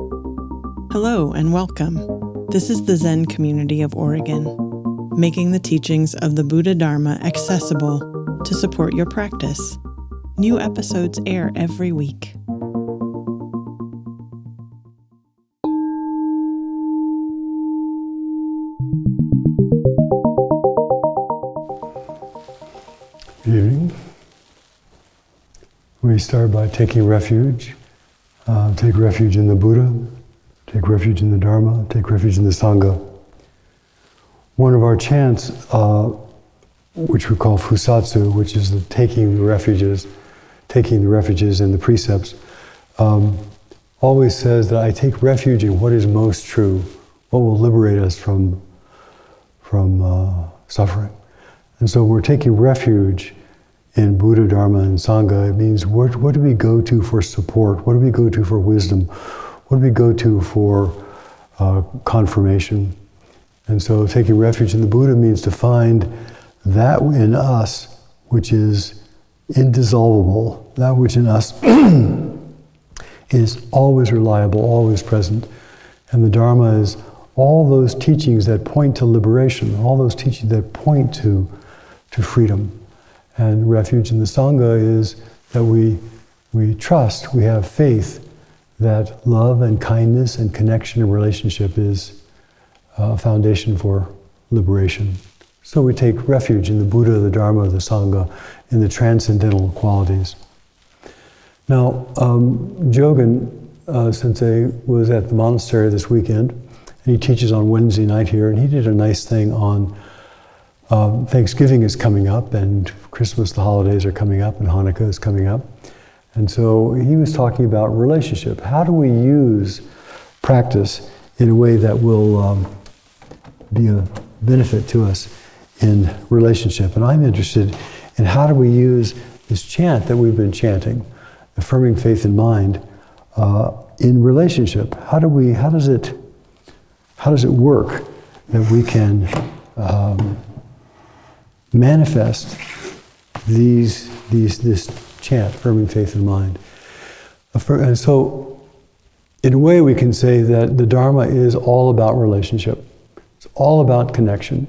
Hello and welcome. This is the Zen community of Oregon, making the teachings of the Buddha Dharma accessible to support your practice. New episodes air every week. Good evening. We start by taking refuge. Take refuge in the Buddha, take refuge in the Dharma, take refuge in the Sangha. One of our chants, which we call Fusatsu, which is the taking the refuges and the precepts, always says that I take refuge in what is most true, what will liberate us from suffering. And so we're taking refuge in Buddha, Dharma, and Sangha. It means what do we go to for support? What do we go to for wisdom? What do we go to for confirmation? And so taking refuge in the Buddha means to find that in us which is indissoluble, that which in us is always reliable, always present. And the Dharma is all those teachings that point to liberation, all those teachings that point to freedom. And refuge in the Sangha is that we trust, we have faith that love and kindness and connection and relationship is a foundation for liberation. So we take refuge in the Buddha, the Dharma, the Sangha, in the transcendental qualities. Now, Hogen Sensei was at the monastery this weekend, and he teaches on Wednesday night here, and he did a nice thing on Thanksgiving is coming up, and Christmas, the holidays are coming up, and Hanukkah is coming up. And so he was talking about relationship. How do we use practice in a way that will be a benefit to us in relationship? And I'm interested in how do we use this chant that we've been chanting, affirming faith in mind, in relationship. How does it work that we can manifest this chant, affirming faith in mind? And so, in a way, we can say that the Dharma is all about relationship. It's all about connection.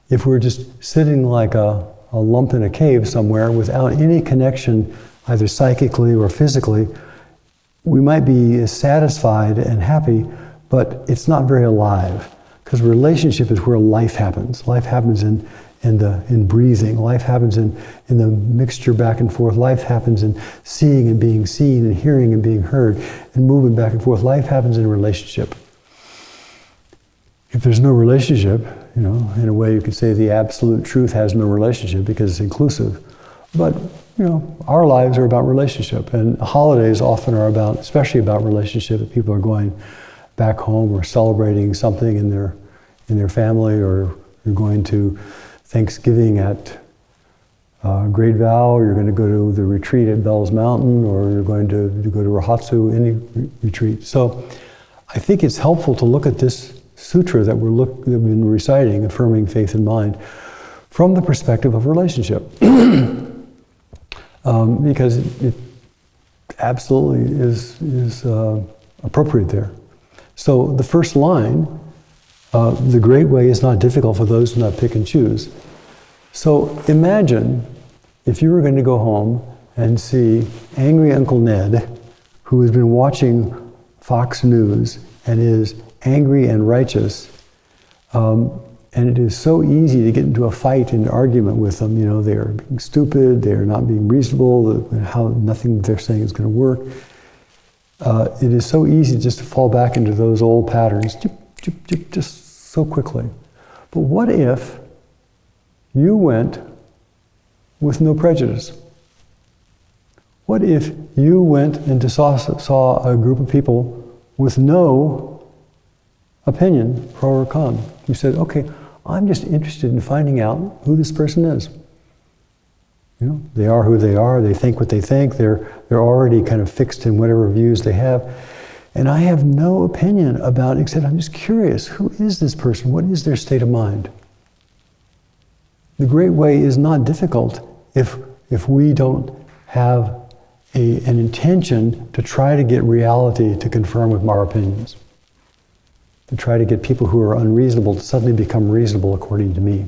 If we're just sitting like a lump in a cave somewhere without any connection, either psychically or physically, we might be satisfied and happy, but it's not very alive. Because relationship is where life happens. Life happens in breathing. Life happens in the mixture back and forth. Life happens in seeing and being seen, and hearing and being heard, and moving back and forth. Life happens in relationship. If there's no relationship, in a way you could say the absolute truth has no relationship because it's inclusive. But, our lives are about relationship, and holidays often are especially about relationship. If people are going back home or celebrating something in their family, or you're going to Thanksgiving at Great Vow, or you're going to go to the retreat at Bell's Mountain, or you're going to go to Rohatsu, any retreat. So I think it's helpful to look at this sutra that we've been reciting, Affirming Faith in Mind, from the perspective of relationship. Because it absolutely is appropriate there. So the first line, the great way is not difficult for those who not pick and choose. So imagine if you were going to go home and see angry Uncle Ned, who has been watching Fox News and is angry and righteous, and it is so easy to get into a fight and argument with them. They are being stupid, they are not being reasonable, how nothing they're saying is going to work. It is so easy just to fall back into those old patterns, just so quickly. But what if you went with no prejudice? What if you went and saw a group of people with no opinion, pro or con? You said, okay, I'm just interested in finding out who this person is. They are who they are, they think what they think, they're already kind of fixed in whatever views they have. And I have no opinion about it, except I'm just curious, who is this person? What is their state of mind? The great way is not difficult if we don't have an intention to try to get reality to conform with our opinions, to try to get people who are unreasonable to suddenly become reasonable according to me,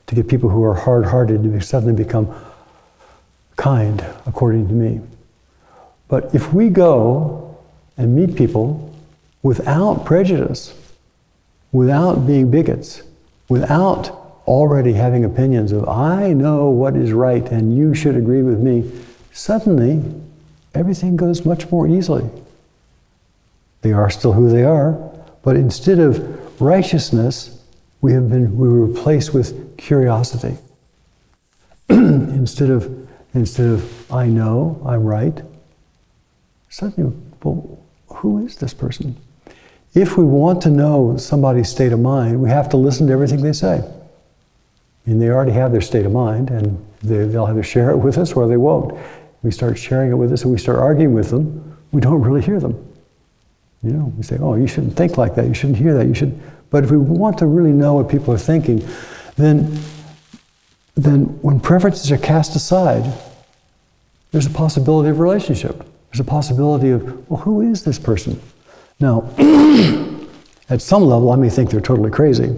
to get people who are hard-hearted to suddenly become kind according to me. But if we go and meet people without prejudice, without being bigots, without already having opinions of, I know what is right and you should agree with me, suddenly everything goes much more easily. They are still who they are, but instead of righteousness, we were replaced with curiosity. instead of I know, I'm right, suddenly, well, who is this person? If we want to know somebody's state of mind, we have to listen to everything they say. And they already have their state of mind, and they'll either share it with us or they won't. We start sharing it with us and we start arguing with them, we don't really hear them. You know, we say, oh, you shouldn't think like that, you shouldn't hear that, you should. But if we want to really know what people are thinking, then when preferences are cast aside, there's a possibility of relationship. There's a possibility of, well, who is this person? Now, at some level, I may think they're totally crazy.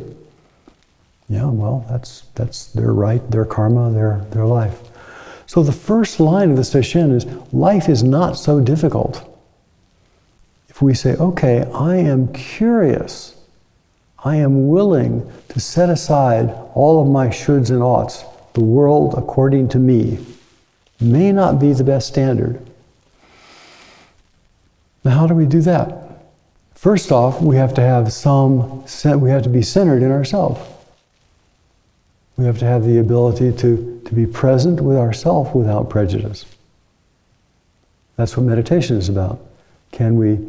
Yeah, well, that's their right, their karma, their life. So the first line of the Sesshin is, life is not so difficult. If we say, okay, I am curious, I am willing to set aside all of my shoulds and oughts, the world according to me may not be the best standard. Now, how do we do that? First off, we have to have we have to be centered in ourselves. We have to have the ability to be present with ourselves without prejudice. That's what meditation is about. Can we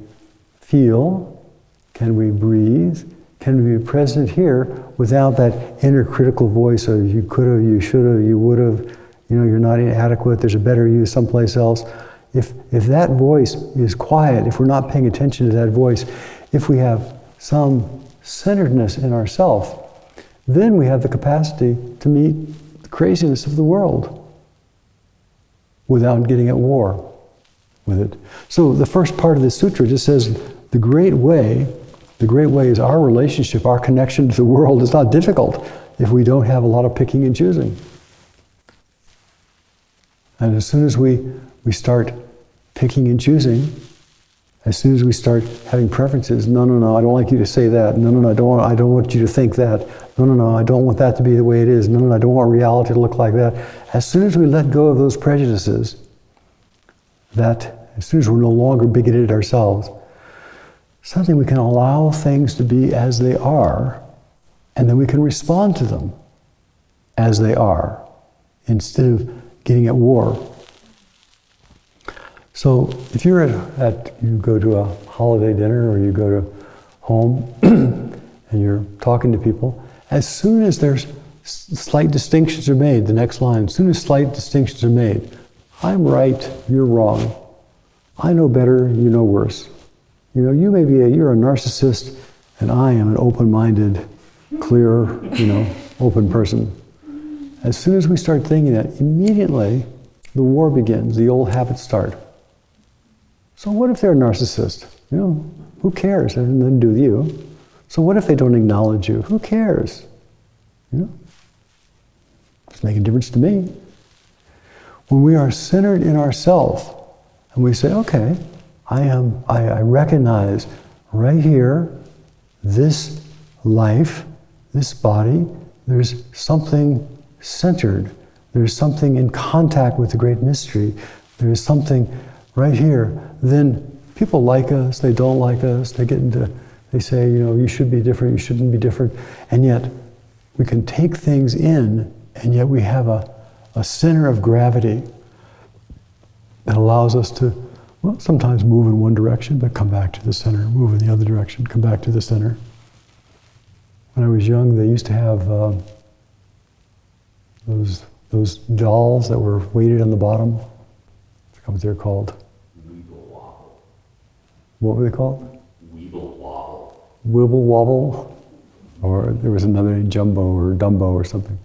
feel? Can we breathe? Can we be present here without that inner critical voice of you could have, you should have, you would have, you know, you're not inadequate, there's a better you someplace else. If that voice is quiet, if we're not paying attention to that voice, if we have some centeredness in ourselves, then we have the capacity to meet the craziness of the world without getting at war with it. So the first part of this sutra just says the great way is our relationship, our connection to the world is not difficult if we don't have a lot of picking and choosing. And as soon as we start picking and choosing, as soon as we start having preferences, no, I don't like you to say that. No, I don't want you to think that. No, I don't want that to be the way it is. No, I don't want reality to look like that. As soon as we let go of those prejudices, as soon as we're no longer bigoted ourselves, suddenly we can allow things to be as they are, and then we can respond to them as they are, instead of getting at war. So if you're you go to a holiday dinner or you go to home and you're talking to people, as soon as there's slight distinctions are made, the next line, as soon as slight distinctions are made, I'm right, you're wrong. I know better, you know worse. You know, you're a narcissist and I am an open-minded, clear, open person. As soon as we start thinking that, immediately the war begins, the old habits start. So what if they're a narcissist? Who cares? It has nothing to do with you. So what if they don't acknowledge you? Who cares? Doesn't make a difference to me. When we are centered in ourselves, and we say, okay, I recognize right here, this life, this body, there's something centered. There's something in contact with the great mystery. There's something right here. Then people like us, they don't like us, they say, you should be different, you shouldn't be different. And yet, we can take things in, and yet we have a center of gravity that allows us to, sometimes move in one direction, but come back to the center, move in the other direction, come back to the center. When I was young, they used to have those dolls that were weighted on the bottom. I forgot what they're called. Weeble wobble. What were they called? Weeble wobble. Wibble wobble. Or there was another Jumbo or Dumbo or something.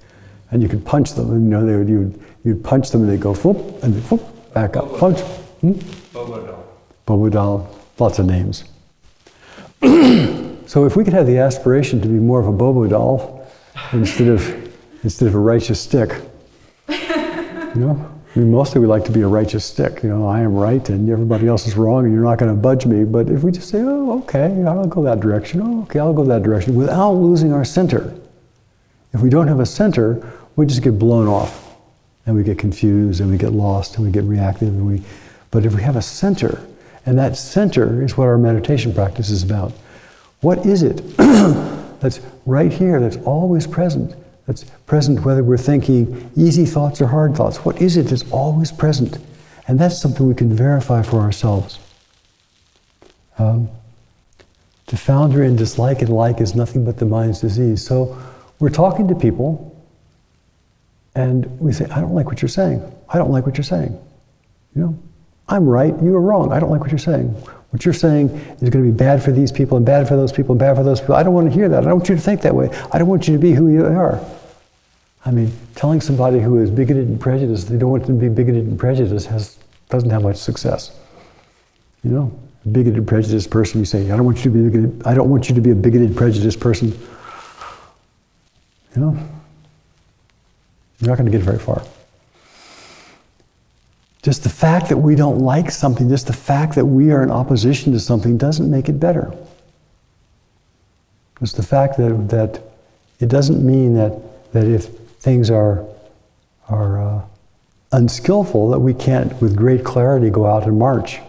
And you could punch them, and you'd punch them and they'd go whoop, and whoop, Back up. Bobo doll. Bobo doll. Lots of names. So if we could have the aspiration to be more of a Bobo doll instead of a righteous stick, mostly we like to be a righteous stick. I am right and everybody else is wrong and you're not going to budge me. But if we just say, oh, okay, I'll go that direction. Oh, okay, I'll go that direction without losing our center. If we don't have a center, we just get blown off and we get confused and we get lost and we get reactive. But if we have a center, and that center is what our meditation practice is about. What is it that's right here, that's always present? That's present whether we're thinking easy thoughts or hard thoughts. What is it that's always present? And that's something we can verify for ourselves. To founder in dislike and like is nothing but the mind's disease. So we're talking to people and we say, I don't like what you're saying. I don't like what you're saying. I'm right, you are wrong. I don't like what you're saying. What you're saying is going to be bad for these people and bad for those people and bad for those people. I don't want to hear that. I don't want you to think that way. I don't want you to be who you are. I mean, telling somebody who is bigoted and prejudiced, they don't want them to be bigoted and prejudiced doesn't have much success. A bigoted, prejudiced person, you say, I don't want you to be bigoted. I don't want you to be a bigoted, prejudiced person. You're not going to get very far. Just the fact that we don't like something, just the fact that we are in opposition to something doesn't make it better. It's the fact that it doesn't mean that if things are unskillful, that we can't, with great clarity, go out and march.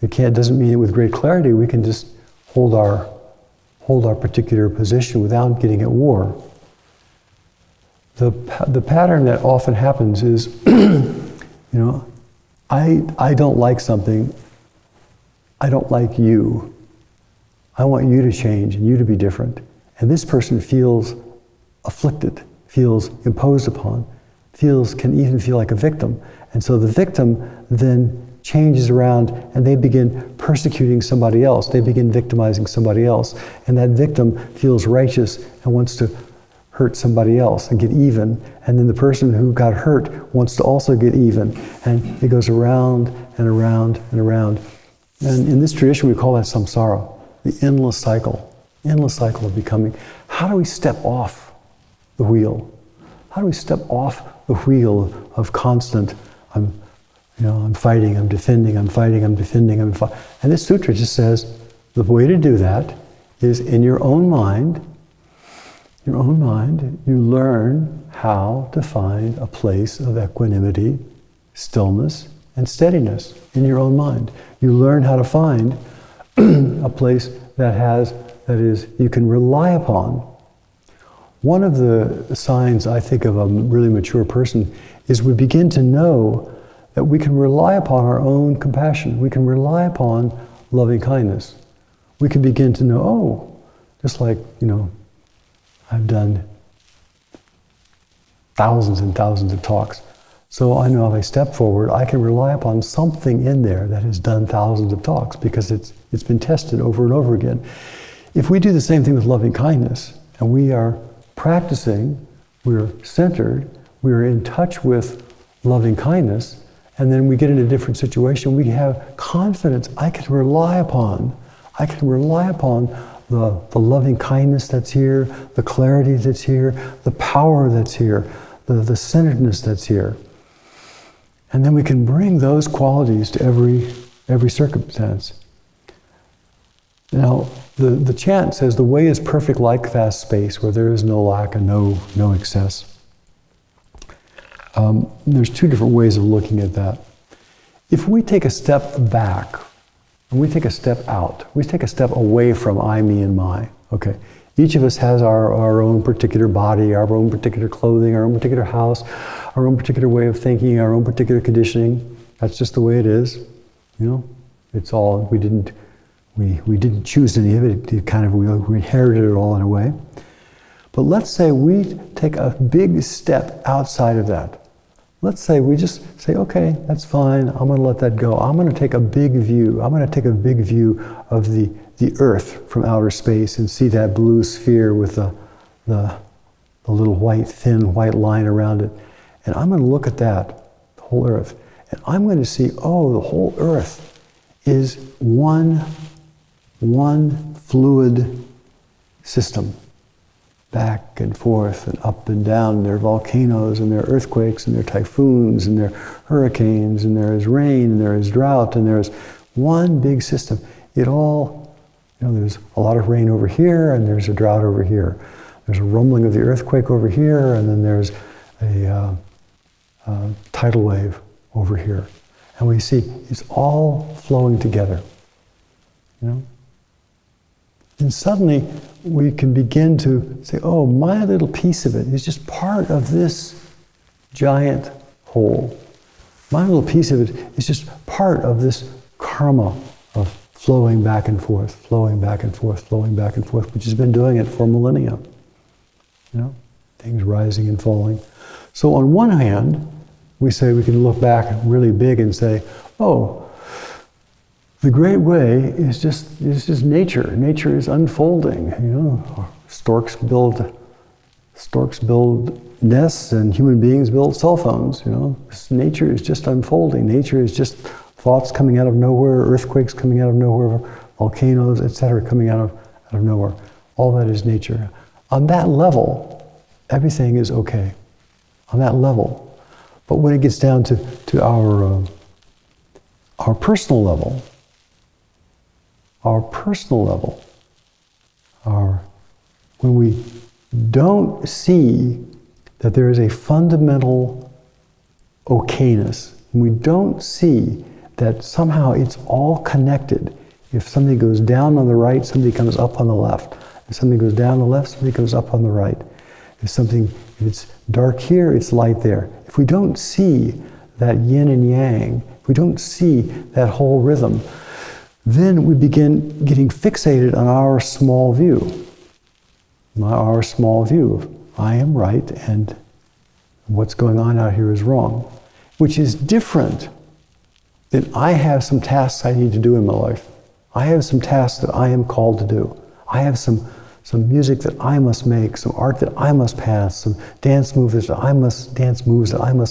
Doesn't mean that with great clarity we can just hold our particular position without getting at war. The pattern that often happens is, I don't like something. I don't like you. I want you to change and you to be different. And this person feels afflicted, feels imposed upon, can even feel like a victim. And so the victim then changes around and they begin persecuting somebody else. They begin victimizing somebody else. And that victim feels righteous and wants to hurt somebody else and get even. And then the person who got hurt wants to also get even. And it goes around and around and around. And in this tradition, we call that samsara, the endless cycle of becoming. How do we step off the wheel? How do we step off the wheel of constant, I'm fighting, I'm defending, I'm fighting, I'm defending, And this sutra just says, the way to do that is in your own mind, you learn how to find a place of equanimity, stillness, and steadiness in your own mind. You learn how to find a place that is you can rely upon. One of the signs, I think, of a really mature person is we begin to know that we can rely upon our own compassion. We can rely upon loving kindness. We can begin to know, just like, I've done thousands and thousands of talks. So I know if I step forward, I can rely upon something in there that has done thousands of talks because it's been tested over and over again. If we do the same thing with loving kindness, and we are practicing, we're centered, we're in touch with loving kindness, and then we get in a different situation, we have confidence. I can rely upon the loving kindness that's here, the clarity that's here, the power that's here, the centeredness that's here. And then we can bring those qualities to every circumstance. Now, the chant says, the way is perfect like vast space, where there is no lack and no excess. There's two different ways of looking at that. If we take a step back, and we take a step out, we take a step away from I, me, and my. Okay, each of us has our own particular body, our own particular clothing, our own particular house, our own particular way of thinking, our own particular conditioning. That's just the way it is. It's all, we didn't choose any of it. We inherited it all in a way. But let's say we take a big step outside of that. Let's say we just say, okay, that's fine, I'm going to let that go. I'm going to take a big view. I'm going to take a big view of the Earth from outer space and see that blue sphere with the little thin white line around it. And I'm going to look at that, the whole Earth. And I'm going to see, oh, the whole earth is one fluid system. Back and forth and up and down. There are volcanoes and there are earthquakes and there are typhoons and there are hurricanes and there is rain and there is drought and there is one big system. It all, there's a lot of rain over here and there's a drought over here. There's a rumbling of the earthquake over here and then there's a tidal wave over here. And we see it's all flowing together, And suddenly we can begin to say, oh, my little piece of it is just part of this giant whole. My little piece of it is just part of this karma of flowing back and forth, flowing back and forth, flowing back and forth, which has been doing it for millennia. Things rising and falling. So on one hand, we say we can look back really big and say, oh, the great way is just nature. Nature is unfolding. Storks build nests, and human beings build cell phones. Nature is just unfolding. Nature is just thoughts coming out of nowhere, earthquakes coming out of nowhere, volcanoes, etc., coming out of nowhere. All that is nature. On that level, everything is okay. On that level, but when it gets down to our personal level. When we don't see that there is a fundamental okayness, when we don't see that somehow it's all connected. If something goes down on the right, something comes up on the left. If something goes down on the left, something goes up on the right. If it's dark here, it's light there. If we don't see that yin and yang, if we don't see that whole rhythm, then we begin getting fixated on our small view. Our small view of I am right and what's going on out here is wrong, which is different than I have some tasks I need to do in my life. I have some tasks that I am called to do. I have some music that I must make, some art that I must pass, some dance moves that I must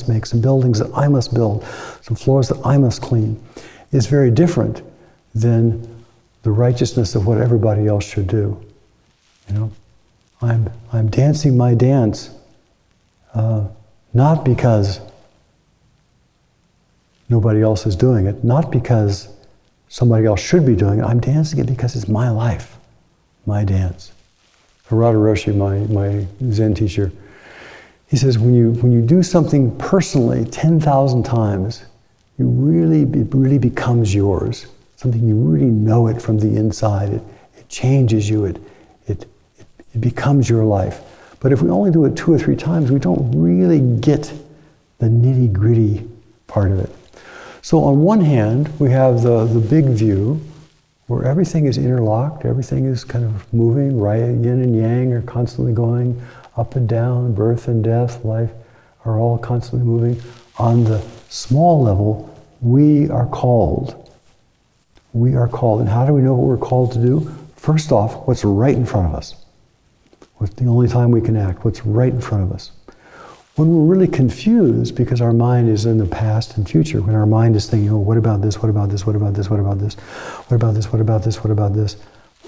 make, some buildings that I must build, some floors that I must clean. It's very different than the righteousness of what everybody else should do. I'm dancing my dance, not because nobody else is doing it, not because somebody else should be doing it. I'm dancing it because it's my life, my dance. Roshi, my Zen teacher, he says when you do something personally 10,000 times, it really becomes yours. Something you really know it from the inside. It changes you. It becomes your life. But if we only do it 2 or 3 times, we don't really get the nitty-gritty part of it. So on one hand, we have the big view, where everything is interlocked, everything is kind of moving, right? Yin and yang are constantly going up and down, birth and death, life are all constantly moving. On the small level, we are called. We are called. And how do we know what we're called to do? First off, what's right in front of us? What's the only time we can act? What's right in front of us? When we're really confused because our mind is in the past and future, when our mind is thinking, oh, what about this, what about this, what about this, what about this, what about this, what about this, what about this,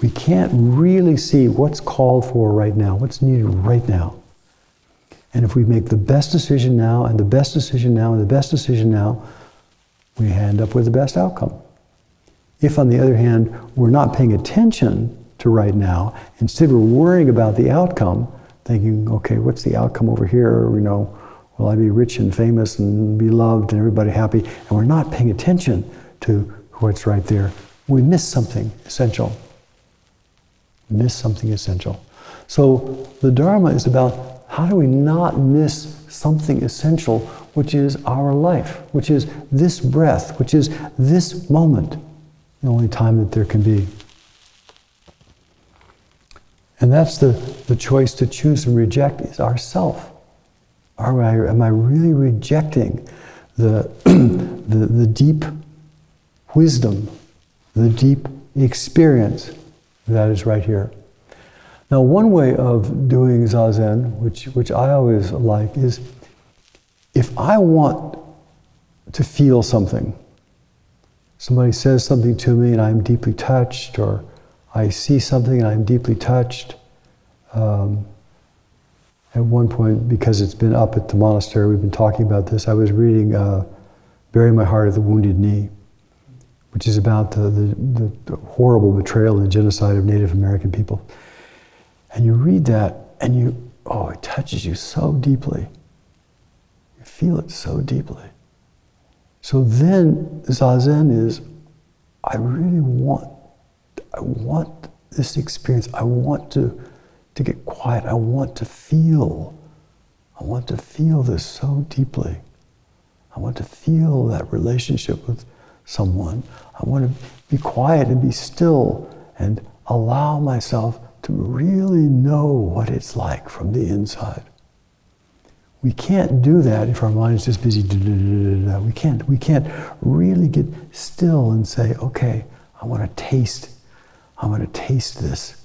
we can't really see what's called for right now, what's needed right now. And if we make the best decision now, and the best decision now, and the best decision now, we end up with the best outcome. If, on the other hand, we're not paying attention to right now, instead we're worrying about the outcome, thinking, okay, what's the outcome over here? Will I be rich and famous and be loved and everybody happy? And we're not paying attention to what's right there. We miss something essential. We miss something essential. So the Dharma is about how do we not miss something essential, which is our life, which is this breath, which is this moment, the only time that there can be. And that's the choice to choose and reject is ourself. Am I really rejecting the deep wisdom, the deep experience that is right here? Now, one way of doing Zazen, which I always like, is if I want to feel something. Somebody says something to me and I'm deeply touched, or I see something and I'm deeply touched. At one point, because it's been up at the monastery, we've been talking about this, I was reading Bury My Heart at the Wounded Knee, which is about the horrible betrayal and genocide of Native American people. And you read that and it touches you so deeply. You feel it so deeply. So then Zazen is, I want this experience. I want to get quiet. I want to feel this so deeply. I want to feel that relationship with someone. I want to be quiet and be still and allow myself to really know what it's like from the inside. We can't do that if our mind is just busy. We can't really get still and say, okay, I want to taste this.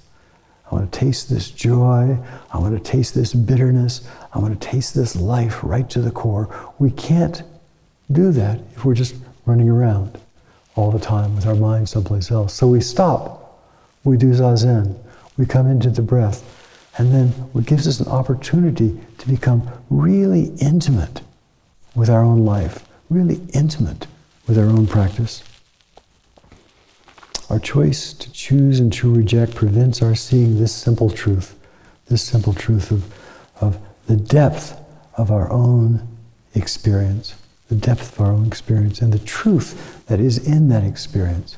I want to taste this joy. I want to taste this bitterness. I want to taste this life right to the core. We can't do that if we're just running around all the time with our mind someplace else. So we stop. We do Zazen. We come into the breath. And then what gives us an opportunity to become really intimate with our own life, really intimate with our own practice. Our choice to choose and to reject prevents our seeing this simple truth of the depth of our own experience, and the truth that is in that experience.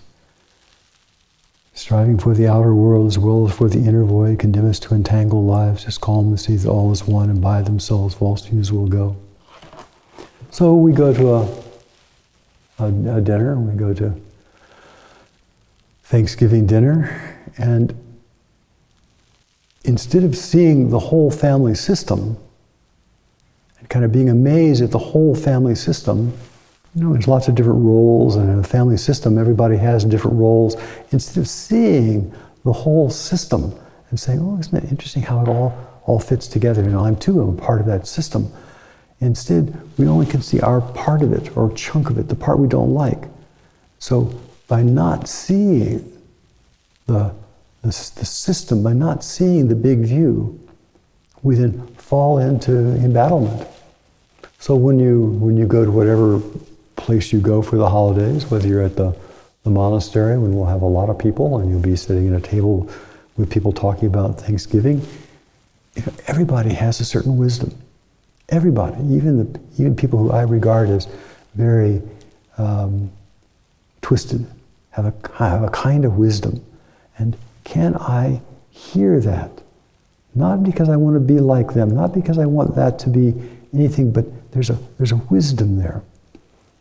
Striving for the outer world as well as for the inner void condemn us to entangled lives, just calm to see that all is one, and by themselves false views will go. So we go to a dinner, we go to Thanksgiving dinner, and instead of seeing the whole family system and kind of being amazed at the whole family system, there's lots of different roles, and in a family system, everybody has different roles. Instead of seeing the whole system and saying, oh, isn't that interesting how it all fits together? I'm a part of that system. Instead, we only can see our part of it, or chunk of it, the part we don't like. So by not seeing the system, by not seeing the big view, we then fall into embattlement. So when you go to whatever place you go for the holidays, whether you're at the monastery, when we'll have a lot of people and you'll be sitting at a table with people talking about Thanksgiving, everybody has a certain wisdom. Everybody, even people who I regard as very twisted, have a kind of wisdom. And can I hear that? Not because I want to be like them, not because I want that to be anything, but there's a wisdom there.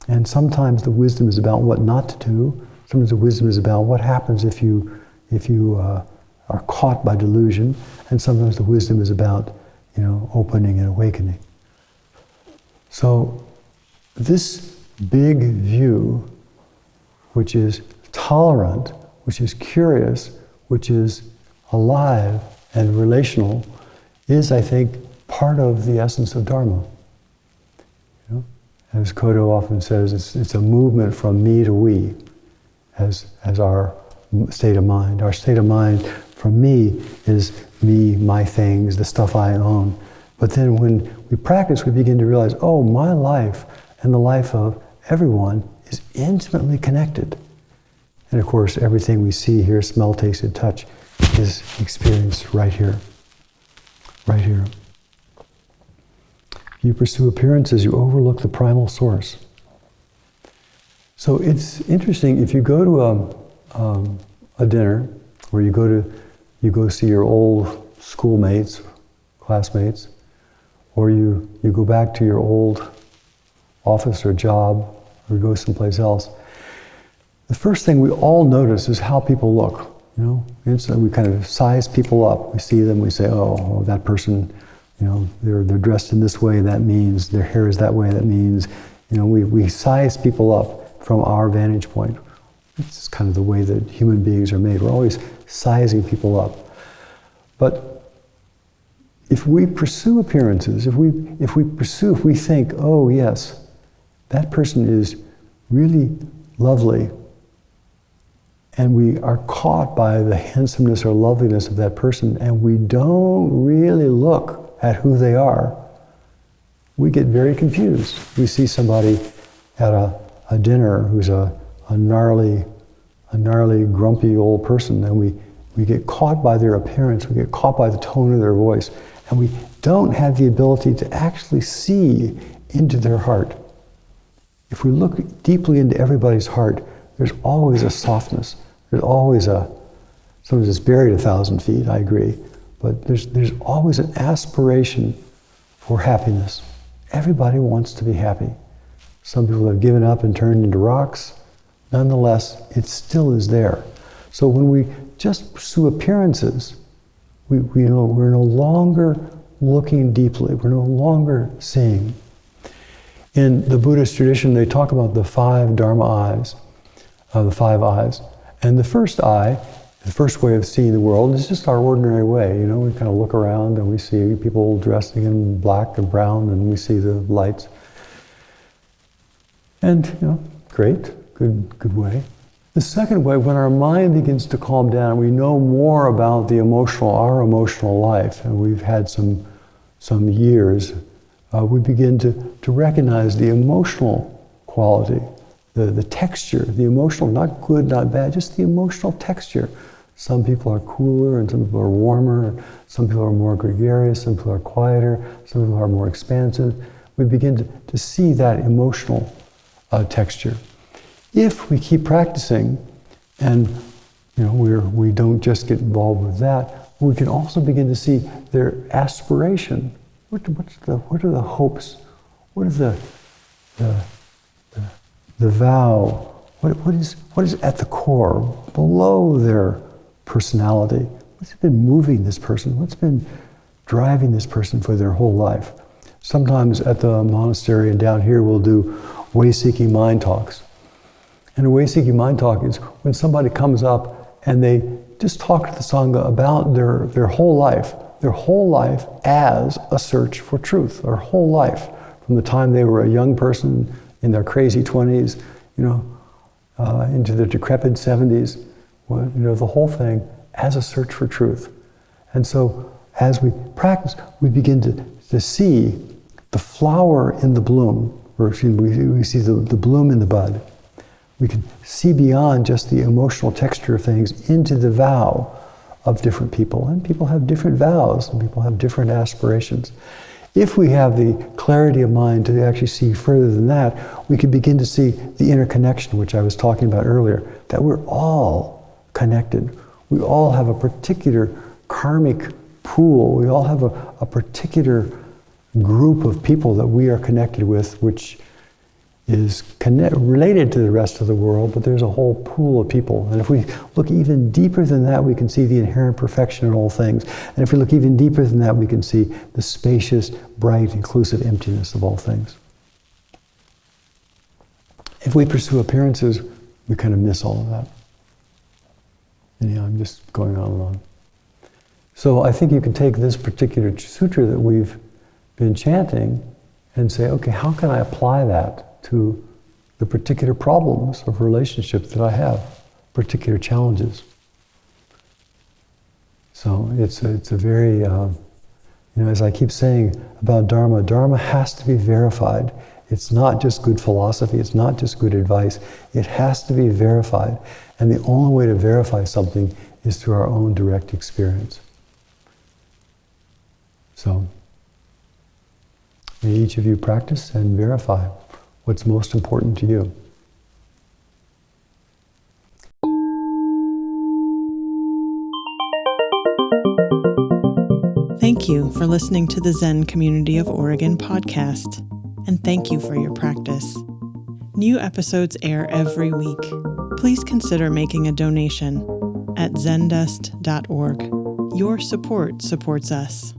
And sometimes the wisdom is about what not to do. Sometimes the wisdom is about what happens if you are caught by delusion. And sometimes the wisdom is about, opening and awakening. So this big view, which is tolerant, which is curious, which is alive and relational, is, I think, part of the essence of Dharma. As Kodo often says, it's a movement from me to we, as our state of mind. Our state of mind, from me, is me, my things, the stuff I own. But then when we practice, we begin to realize, oh, my life and the life of everyone is intimately connected. And of course, everything we see, hear, smell, taste, and touch is experienced right here. Right here. If you pursue appearances, you overlook the primal source. So it's interesting, if you go to a dinner where you go see your old schoolmates, classmates, or you go back to your old office or job, or go someplace else, the first thing we all notice is how people look. Instantly we kind of size people up. We see them, we say, oh, that person, they're dressed in this way, that means their hair is that way, that means, we size people up from our vantage point. It's kind of the way that human beings are made. We're always sizing people up. But if we pursue appearances, if we think, oh yes, that person is really lovely, and we are caught by the handsomeness or loveliness of that person, and we don't really look at who they are, we get very confused. We see somebody at a dinner who's a gnarly, grumpy old person, and we get caught by their appearance, we get caught by the tone of their voice, and we don't have the ability to actually see into their heart. If we look deeply into everybody's heart, there's always a softness. There's always sometimes it's buried 1,000 feet, I agree, but there's always an aspiration for happiness. Everybody wants to be happy. Some people have given up and turned into rocks. Nonetheless, it still is there. So when we just pursue appearances, we're no longer looking deeply. We're no longer seeing. In the Buddhist tradition, they talk about the 5 Dharma eyes, the 5 eyes. And the first eye, the first way of seeing the world, is just our ordinary way. We kind of look around and we see people dressing in black and brown, and we see the lights. And, great, good way. The second way, when our mind begins to calm down, we know more about our emotional life, and we've had some years, we begin to recognize the emotional quality, the texture, the emotional, not good, not bad, just the emotional texture. Some people are cooler and some people are warmer, some people are more gregarious, some people are quieter, some people are more expansive. We begin to see that emotional texture. If we keep practicing, and we don't just get involved with that, we can also begin to see their aspiration. What are the hopes? What is the vow? What is at the core, below their personality? What's been moving this person? What's been driving this person for their whole life? Sometimes at the monastery and down here we'll do way-seeking mind talks. And a way-seeking mind talk is when somebody comes up and they just talk to the Sangha about their whole life as a search for truth, their whole life, from the time they were a young person in their crazy 20s, into their decrepit 70s, the whole thing as a search for truth. And so as we practice, we begin to see the flower in the bloom, or we see the bloom in the bud. We can see beyond just the emotional texture of things into the vow of different people. And people have different vows, and people have different aspirations. If we have the clarity of mind to actually see further than that, we can begin to see the interconnection, which I was talking about earlier, that we're all connected. We all have a particular karmic pool. We all have a particular group of people that we are connected with, which is related to the rest of the world, but there's a whole pool of people. And if we look even deeper than that, we can see the inherent perfection in all things. And if we look even deeper than that, we can see the spacious, bright, inclusive emptiness of all things. If we pursue appearances, we kind of miss all of that. And I'm just going on and on. So I think you can take this particular sutra that we've been chanting and say, okay, how can I apply that to the particular problems of relationship that I have, particular challenges? So it's a very, as I keep saying about Dharma, Dharma has to be verified. It's not just good philosophy, it's not just good advice, it has to be verified. And the only way to verify something is through our own direct experience. So, may each of you practice and verify what's most important to you. Thank you for listening to the Zen Community of Oregon podcast, and thank you for your practice. New episodes air every week. Please consider making a donation at zendust.org. Your support supports us.